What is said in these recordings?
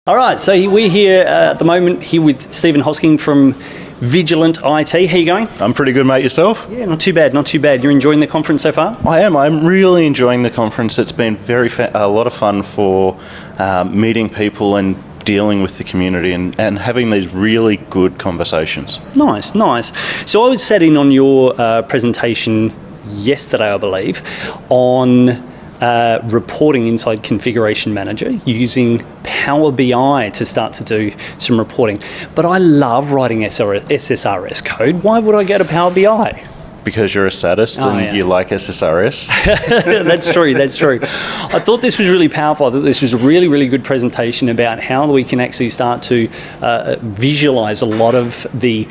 All right, so we're here at the moment here with Stephen Hosking from Vigilant IT. How you going? I'm pretty good, mate. Yourself? Yeah, not too bad, not too bad. You're enjoying the conference so far? I am. I'm really enjoying the conference. It's been a lot of fun for meeting people and dealing with the community and having these really good conversations. Nice, nice. So I was sat in on your presentation yesterday, I believe, on reporting inside Configuration Manager using Power BI to start to do some reporting. But I love writing SSRS code. Why would I go to Power BI? Because you're a sadist You like SSRS. That's true, that's true. I thought this was really powerful. I thought this was a really, really good presentation about how we can actually start to visualize a lot of the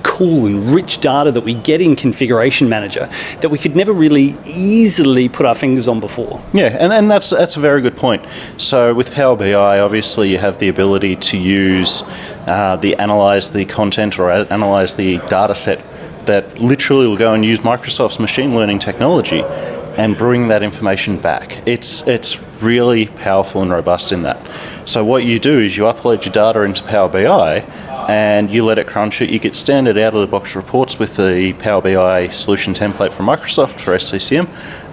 cool and rich data that we get in Configuration Manager that we could never really easily put our fingers on before. Yeah, and that's a very good point. So with Power BI, obviously you have the ability to use analyze the content or analyze the data set that literally will go and use Microsoft's machine learning technology and bring that information back. It's really powerful and robust in that. So what you do is you upload your data into Power BI and you let it crunch it. You get standard out-of-the-box reports with the Power BI Solution template from Microsoft for SCCM,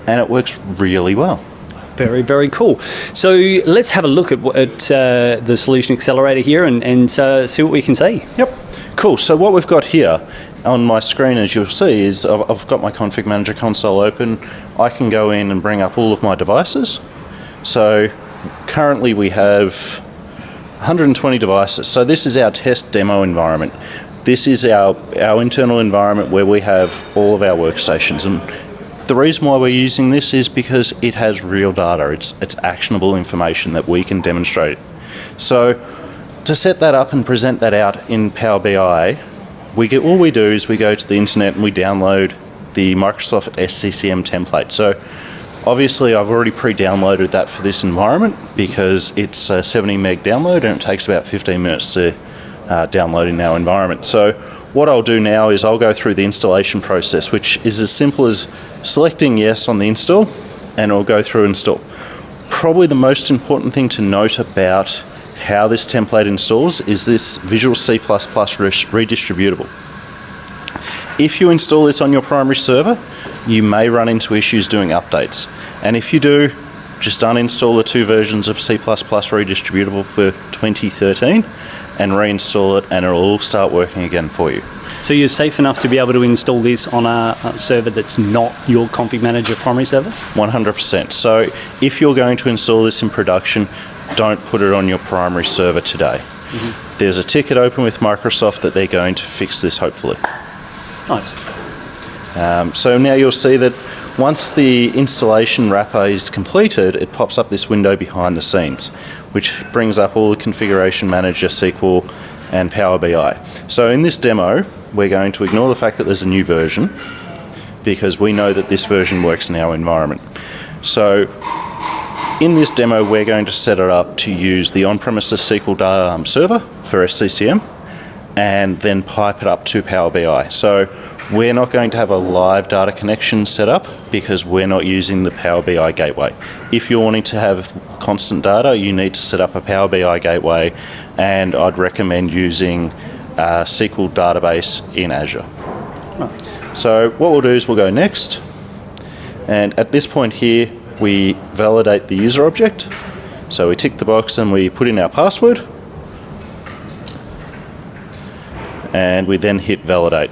and it works really well. Very, very cool. So let's have a look at the Solution Accelerator here and see what we can see. Yep. Cool. So what we've got here on my screen, as you'll see, is I've got my Config Manager console open. I can go in and bring up all of my devices. So currently we have 120 devices. So this is our test demo environment. This is our internal environment where we have all of our workstations. And the reason why we're using this is because it has real data. It's actionable information that we can demonstrate. So to set that up and present that out in Power BI, all we do is we go to the internet and we download the Microsoft SCCM template. So obviously I've already pre-downloaded that for this environment because it's a 70 meg download and it takes about 15 minutes to download in our environment. So what I'll do now is I'll go through the installation process, which is as simple as selecting yes on the install, and it'll go through install. Probably the most important thing to note about how this template installs is this Visual C++ redistributable. If you install this on your primary server, you may run into issues doing updates. And if you do, just uninstall the two versions of C++ redistributable for 2013 and reinstall it, and it'll all start working again for you. So you're safe enough to be able to install this on a server that's not your Config Manager primary server? 100%. So if you're going to install this in production, don't put it on your primary server today. Mm-hmm. There's a ticket open with Microsoft that they're going to fix this, hopefully. Nice. So now you'll see that once the installation wrapper is completed, it pops up this window behind the scenes, which brings up all the Configuration Manager, SQL, and Power BI. So in this demo, we're going to ignore the fact that there's a new version because we know that this version works in our environment. So in this demo, we're going to set it up to use the on-premises SQL data server for SCCM and then pipe it up to Power BI. So we're not going to have a live data connection set up because we're not using the Power BI gateway. If you're wanting to have constant data, you need to set up a Power BI gateway, and I'd recommend using a SQL database in Azure. Oh. So what we'll do is we'll go next, and at this point here, we validate the user object. So we tick the box and we put in our password, and we then hit validate.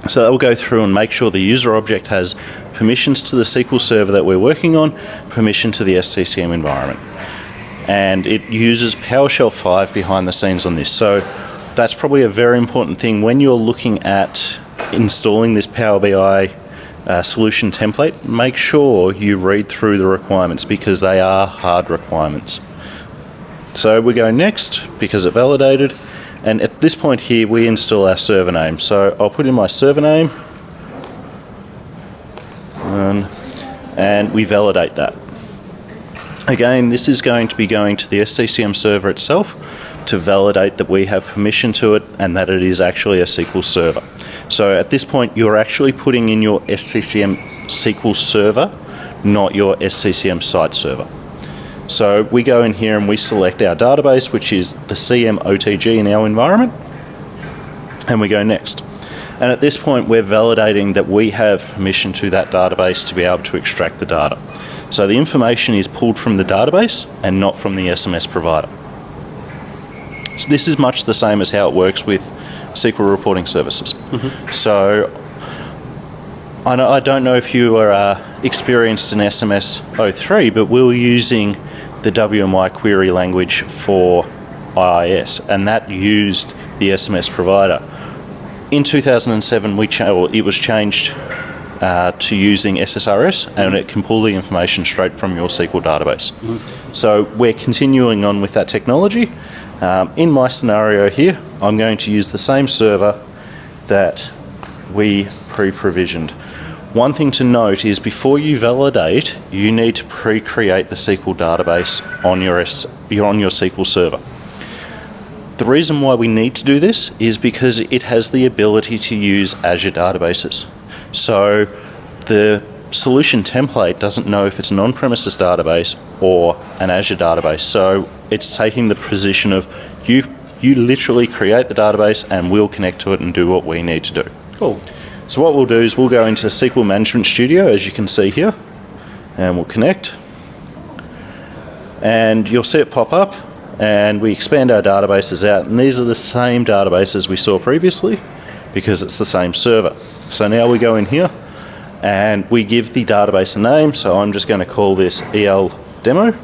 So that will go through and make sure the user object has permissions to the SQL server that we're working on, permission to the SCCM environment. And it uses PowerShell 5 behind the scenes on this. So that's probably a very important thing when you're looking at installing this Power BI solution template. Make sure you read through the requirements because they are hard requirements. So we go next because it validated. And at this point here, we install our server name. So I'll put in my server name, and we validate that. Again, this is going to be going to the SCCM server itself to validate that we have permission to it and that it is actually a SQL server. So at this point, you're actually putting in your SCCM SQL server, not your SCCM site server. So we go in here and we select our database, which is the CMOTG in our environment, and we go next. And at this point, we're validating that we have permission to that database to be able to extract the data. So the information is pulled from the database and not from the SMS provider. So this is much the same as how it works with SQL reporting services. So I don't know if you are experienced in SMS 03, but we were using the WMI query language for IIS, and that used the SMS provider. In 2007, it was changed to using SSRS, and it can pull the information straight from your SQL database. So we're continuing on with that technology. In my scenario here, I'm going to use the same server that we pre-provisioned. One thing to note is before you validate, you need to pre-create the SQL database on your SQL server. The reason why we need to do this is because it has the ability to use Azure databases. So the solution template doesn't know if it's an on-premises database or an Azure database. So it's taking the position of you literally create the database and we'll connect to it and do what we need to do. Cool. So what we'll do is we'll go into SQL Management Studio, as you can see here, and we'll connect. And you'll see it pop up, and we expand our databases out, and these are the same databases we saw previously because it's the same server. So now we go in here and we give the database a name. So I'm just going to call this EL demo,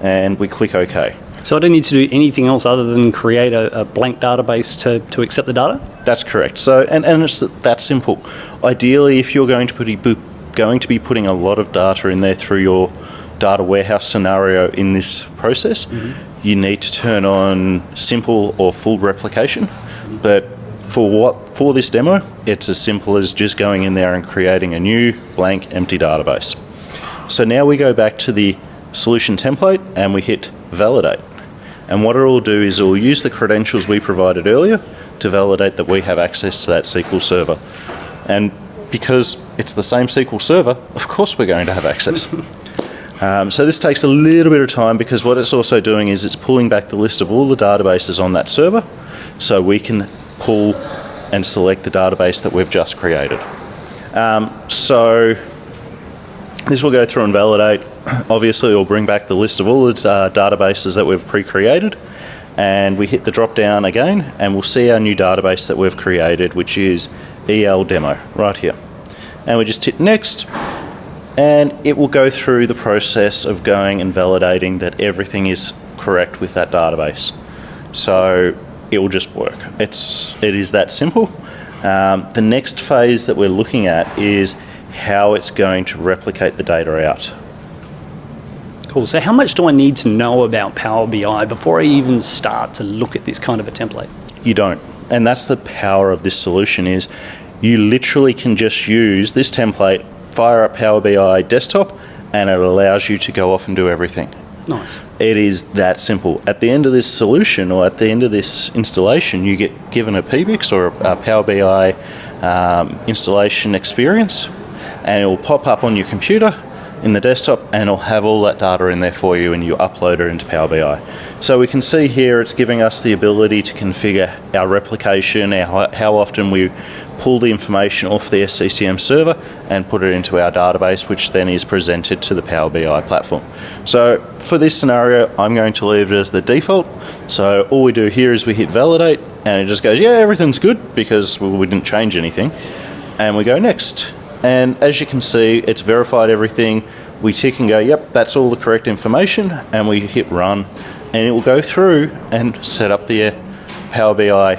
and we click OK. So I don't need to do anything else other than create a blank database to accept the data? That's correct. So, and it's that simple. Ideally, if you're going to be putting a lot of data in there through your data warehouse scenario in this process, you need to turn on simple or full replication. But for this demo, it's as simple as just going in there and creating a new blank empty database. So now we go back to the solution template and we hit validate. And what it will do is it will use the credentials we provided earlier to validate that we have access to that SQL server. And because it's the same SQL server, of course we're going to have access. So this takes a little bit of time because what it's also doing is it's pulling back the list of all the databases on that server so we can pull and select the database that we've just created. So this will go through and validate. Obviously, it will bring back the list of all the databases that we've pre-created, and we hit the drop down again and we'll see our new database that we've created, which is EL demo right here. And we just hit next, and it will go through the process of going and validating that everything is correct with that database. So it will just work. It is that simple. The next phase that we're looking at is how it's going to replicate the data out. Cool. So how much do I need to know about Power BI before I even start to look at this kind of a template? You don't. And that's the power of this solution is you literally can just use this template, fire up Power BI desktop, and it allows you to go off and do everything. Nice. It is that simple. At the end of this solution or at the end of this installation, you get given a PBIX or a Power BI installation experience, and it will pop up on your computer in the desktop and it'll have all that data in there for you and you upload it into Power BI. So we can see here it's giving us the ability to configure our replication, how often we pull the information off the SCCM server and put it into our database, which then is presented to the Power BI platform. So for this scenario, I'm going to leave it as the default. So all we do here is we hit validate and it just goes, yeah, everything's good because we didn't change anything. And we go next. And as you can see, it's verified everything. We tick and go, yep, that's all the correct information, and we hit run, and it will go through and set up the Power BI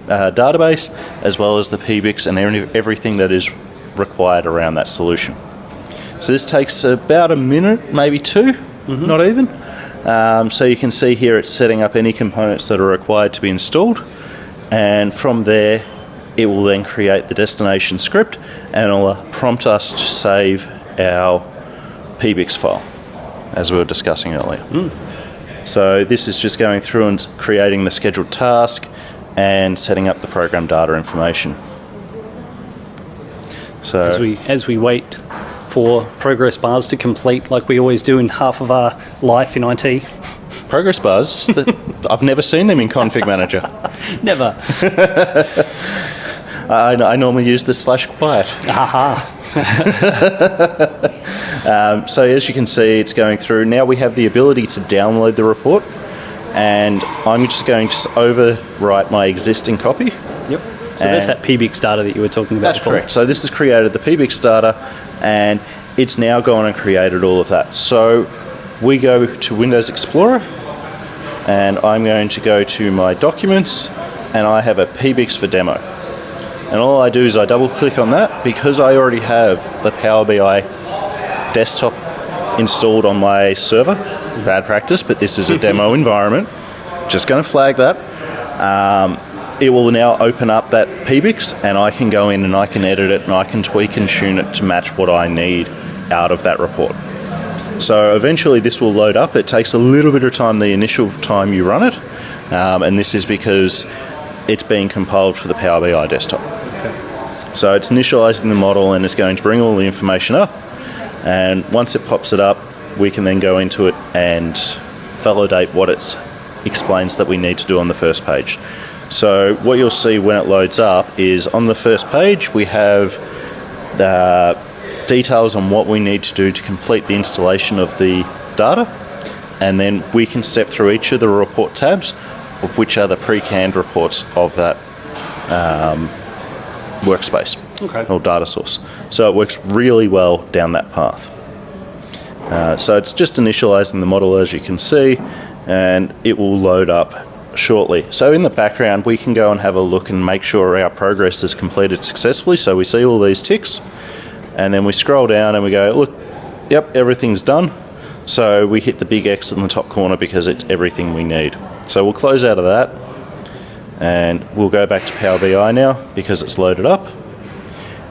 database, as well as the PBIX and everything that is required around that solution. So this takes about a minute, maybe two, not even. So you can see here it's setting up any components that are required to be installed, and from there, it will then create the destination script and it will prompt us to save our PBIX file, as we were discussing earlier. So this is just going through and creating the scheduled task and setting up the program data information. So as we wait for progress bars to complete like we always do in half of our life in IT? Progress bars? I've never seen them in Config Manager. Never. I normally use the /quiet. Aha. So as you can see, it's going through. Now we have the ability to download the report, and I'm just going to overwrite my existing copy. Yep. So that's that PBIX data that you were talking about That's before. correct. So this has created the PBIX data, and it's now gone and created all of that. So we go to Windows Explorer, and I'm going to go to my documents, and I have a PBIX for demo. And all I do is I double click on that because I already have the Power BI desktop installed on my server. Bad practice, but this is a demo environment. Just going to flag that. It will now open up that PBIX, and I can go in and I can edit it and I can tweak and tune it to match what I need out of that report. So eventually this will load up. It takes a little bit of time the initial time you run it, and this is because it's being compiled for the Power BI desktop. Okay. So it's initializing the model and it's going to bring all the information up, and once it pops it up, we can then go into it and validate what it explains that we need to do on the first page. So what you'll see when it loads up is on the first page we have the details on what we need to do to complete the installation of the data, and then we can step through each of the report tabs of which are the pre-canned reports of that workspace or data source. So it works really well down that path. So it's just initializing the model, as you can see, and it will load up shortly. So in the background we can go and have a look and make sure our progress is completed successfully. So we see all these ticks, and then we scroll down and we go, look, yep, everything's done. So we hit the big X in the top corner because it's everything we need. So we'll close out of that, and we'll go back to Power BI now because it's loaded up.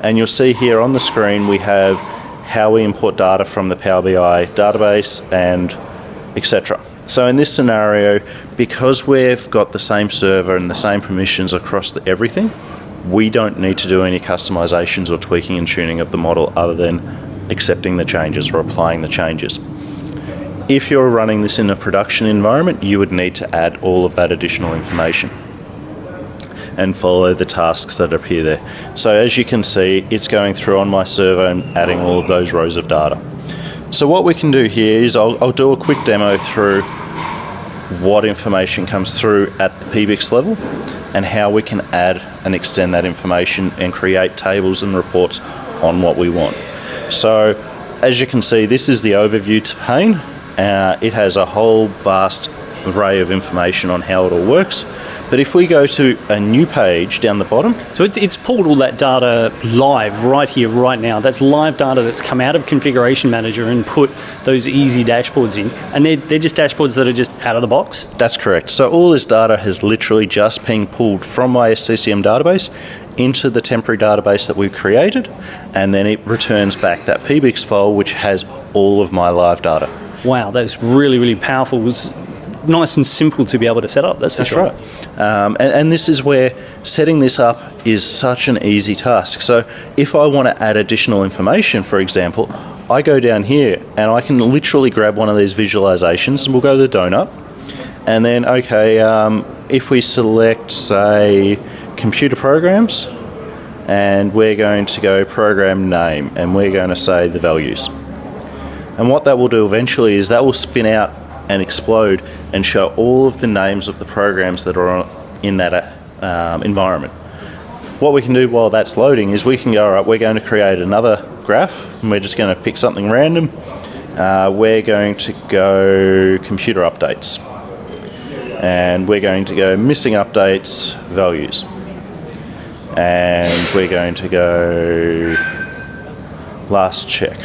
And you'll see here on the screen we have how we import data from the Power BI database and etc. So in this scenario, because we've got the same server and the same permissions across everything, we don't need to do any customizations or tweaking and tuning of the model other than accepting the changes or applying the changes. If you're running this in a production environment, you would need to add all of that additional information and follow the tasks that appear there. So as you can see, it's going through on my server and adding all of those rows of data. So what we can do here is I'll do a quick demo through what information comes through at the PBIX level and how we can add and extend that information and create tables and reports on what we want. So as you can see, this is the overview pane. It has a whole vast array of information on how it all works. But if we go to a new page down the bottom... So it's pulled all that data live right here, right now. That's live data that's come out of Configuration Manager and put those easy dashboards in. And they're just dashboards that are just out of the box? That's correct. So all this data has literally just been pulled from my SCCM database into the temporary database that we've created, and then it returns back that PBIX file which has all of my live data. Wow, that's really, really powerful. It was nice and simple to be able to set up, that's for sure. Right. And this is where setting this up is such an easy task. So if I want to add additional information, for example, I go down here and I can literally grab one of these visualizations, and we'll go to the donut, and then, okay, if we select, say, computer programs, and we're going to go program name, and we're going to say the values. And what that will do eventually is that will spin out and explode and show all of the names of the programs that are in that environment. What we can do while that's loading is we can go, all right, we're going to create another graph, and we're just going to pick something random. We're going to go computer updates, and we're going to go missing updates values, and we're going to go last check.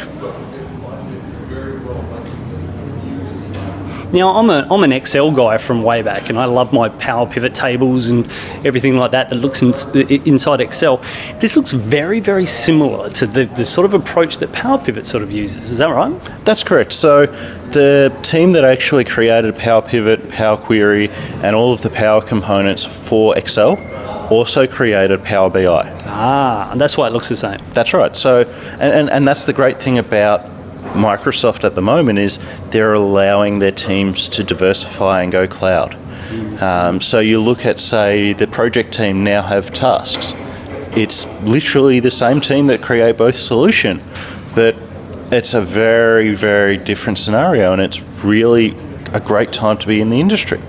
Now, I'm an Excel guy from way back, and I love my Power Pivot tables and everything like that looks inside Excel. This looks very, very similar to the sort of approach that Power Pivot sort of uses. Is that right? That's correct. So the team that actually created Power Pivot, Power Query, and all of the Power components for Excel also created Power BI. And that's why it looks the same. That's right. So, and that's the great thing about Microsoft at the moment is they're allowing their teams to diversify and go cloud. So you look at, say, the project team now have tasks. It's literally the same team that create both solution, but it's a very, very different scenario, and it's really a great time to be in the industry.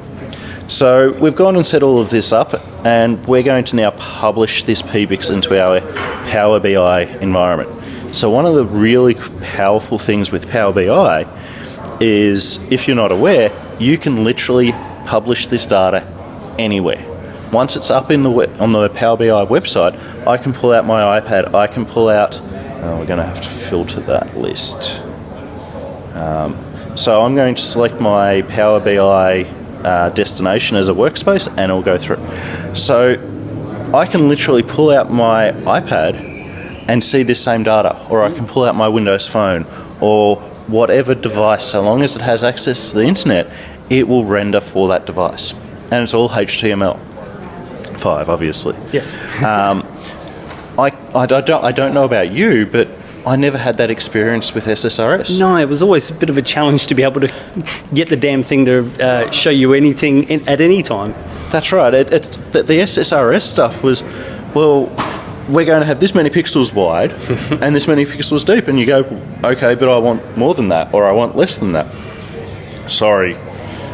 So we've gone and set all of this up, and we're going to now publish this PBIX into our Power BI environment. So one of the really powerful things with Power BI is, if you're not aware, you can literally publish this data anywhere. Once it's up on the Power BI website, I can pull out my iPad, I can pull out, we're going to have to filter that list. So I'm going to select my Power BI destination as a workspace, and it'll go through. So I can literally pull out my iPad and see this same data, or I can pull out my Windows Phone, or whatever device. So long as it has access to the internet, it will render for that device, and it's all HTML5, obviously. Yes. I don't know about you, but I never had that experience with SSRS. No, it was always a bit of a challenge to be able to get the damn thing to show you anything at any time. That's right. The SSRS stuff was, well, we're going to have this many pixels wide and this many pixels deep, and you go, okay, but I want more than that, or I want less than that. Sorry.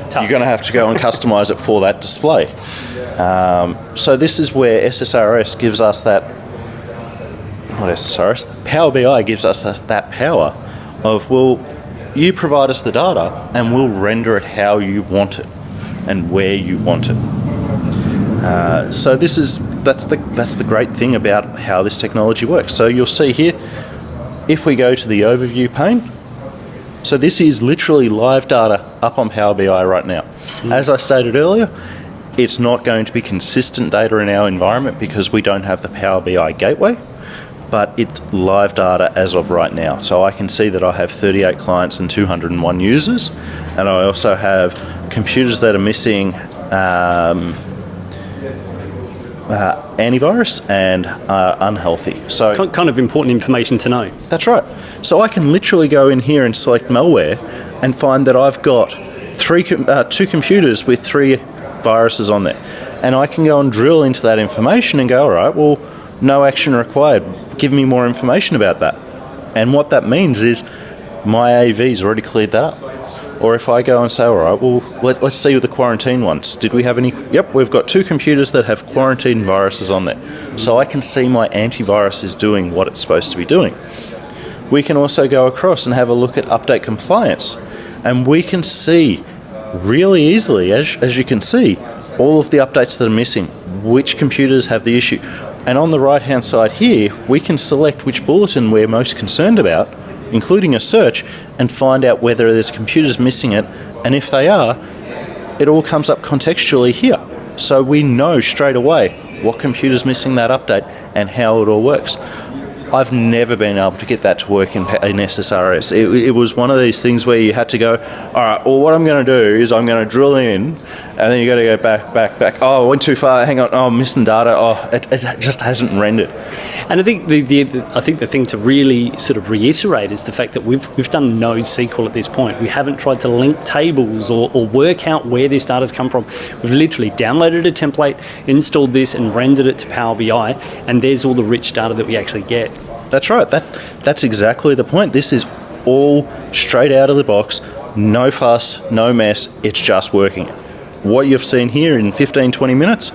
Tough. You're going to have to go and customize it for that display. So this is where SSRS gives us that. Not SSRS. Power BI gives us that power of, well, you provide us the data and we'll render it how you want it and where you want it. So that's the great thing about how this technology works. So you'll see here, if we go to the overview pane, so this is literally live data up on Power BI right now. As I stated earlier, it's not going to be consistent data in our environment because we don't have the Power BI gateway, but it's live data as of right now. So I can see that I have 38 clients and 201 users, and I also have computers that are missing antivirus and unhealthy. So kind of important information to know. That's right. So I can literally go in here and select malware and find that I've got two computers with 3 viruses on there. And I can go and drill into that information and go, all right, well, no action required. Give me more information about that. And what that means is my AV's already cleared that up. Or if I go and say, all right, well, let's see the quarantine ones. Did we have any? Yep, we've got 2 computers that have quarantine viruses on there. So I can see my antivirus is doing what it's supposed to be doing. We can also go across and have a look at update compliance. And we can see really easily, as you can see, all of the updates that are missing, which computers have the issue. And on the right-hand side here, we can select which bulletin we're most concerned about, including a search, and find out whether there's computers missing it. And if they are, it all comes up contextually here. So we know straight away what computer's missing that update and how it all works. I've never been able to get that to work in SSRS. It was one of these things where you had to go, all right, well, what I'm going to do is I'm going to drill in, and then you got to go back. Oh, I went too far. Hang on. Oh, I'm missing data. Oh, it just hasn't rendered. And I think the thing to really sort of reiterate is the fact that we've done no SQL at this point. We haven't tried to link tables or work out where this data's come from. We've literally downloaded a template, installed this, and rendered it to Power BI, and there's all the rich data that we actually get. That's right. That's exactly the point. This is all straight out of the box, no fuss, no mess. It's just working. What you've seen here in 15-20 minutes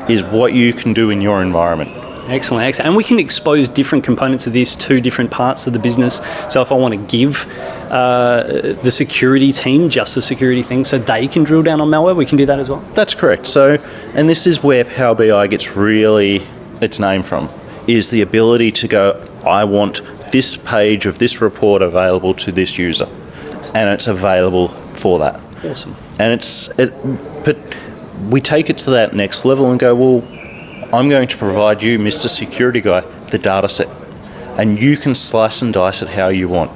is what you can do in your environment. Excellent. And we can expose different components of this to different parts of the business. So if I want to give the security team just the security thing so they can drill down on malware, we can do that as well? That's correct. So, and this is where Power BI gets really its name from, is the ability to go, I want this page of this report available to this user. And it's available for that. Awesome. And but we take it to that next level and go, well, I'm going to provide you, Mr. Security Guy, the data set. And you can slice and dice it how you want.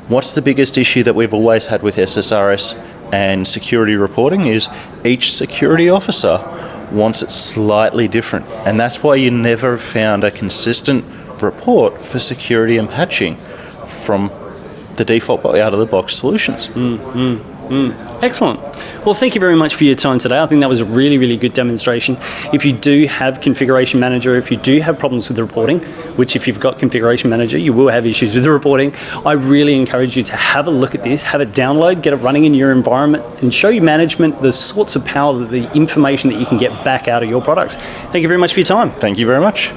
What's the biggest issue that we've always had with SSRS and security reporting is each security officer wants it slightly different. And that's why you never found a consistent report for security and patching from the default out-of-the-box solutions. Excellent. Well, thank you very much for your time today. I think that was a really, really good demonstration. If you do have Configuration Manager, if you do have problems with the reporting, which if you've got Configuration Manager, you will have issues with the reporting, I really encourage you to have a look at this, have it download, get it running in your environment, and show your management the sorts of power, the information that you can get back out of your products. Thank you very much for your time. Thank you very much.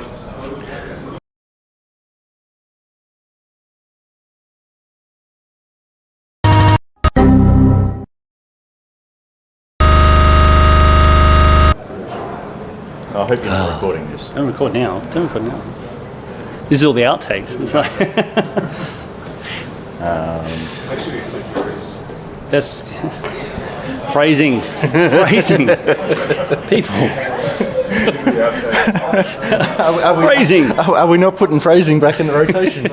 I hope you're not recording this. Don't record now. Don't record now. This is all the outtakes. It's like that's phrasing. People. Phrasing. Are we not putting phrasing back in the rotation?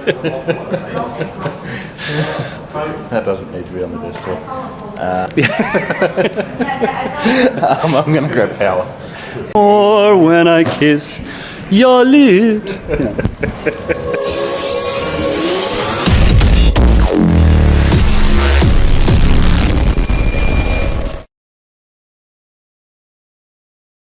That doesn't need to be on the desktop. I'm going to grab power. Or when I kiss your lips.